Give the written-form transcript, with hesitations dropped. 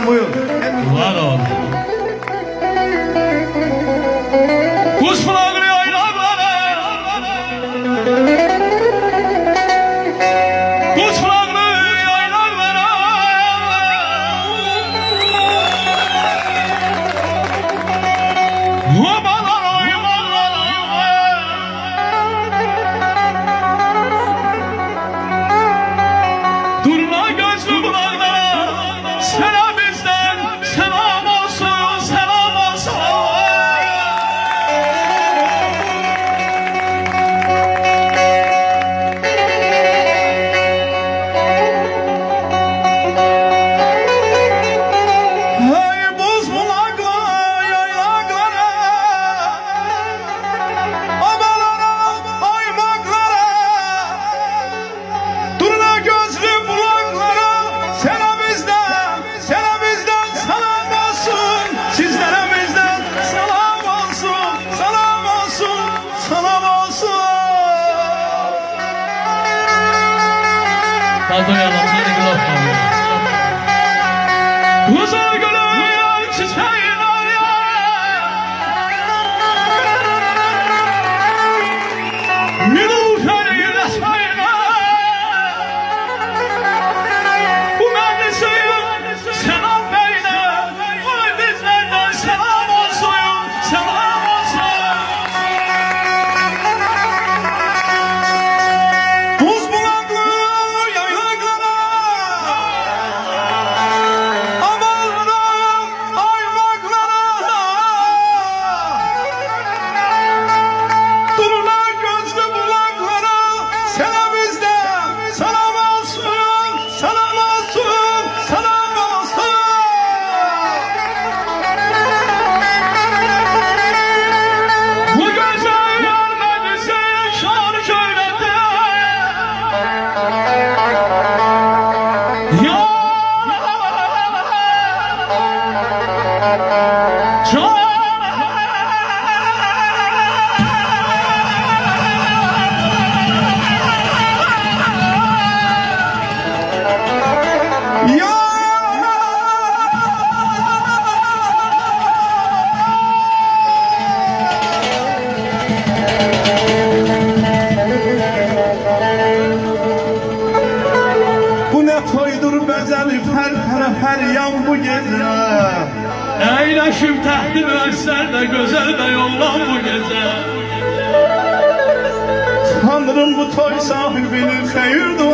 buyur. Var ol. Kuş fırlıyor yaylalara. Kuş fırlıyor yaylalara. Obalar oymalar. Durma gözlü kulaklara. Selam bizden, selam olsun, selam olsun. Hey buz bulaklara, yaylaklara, obalara, oymaklara, turna gözlü bulaklara, selam bizden selam olsun. Sizlere bizden selam olsun, selam olsun, selam olsun. Hadi uyanalım, hadi bir laf var. Huzur gülüyor çiçeğler ya. Nilüfer yüreğine. Bu meclisin selam beyne. Oy bizlerden selam olsun, selam olsun. Buz bulaklı yaylaklara, obalara, oymaklara, turna gözlü bulaklara, selam bizden selam olsun, selam olsun, selam olsun. Bu güzel yar meclisi şarkı söyledi. Ya çok Ya bu ne toydur bezeli her taraf her yan bu gece. eyleşim tahtil versler de güzel de yollan bu gece. Tanrım bu toy sahibini hayır dua.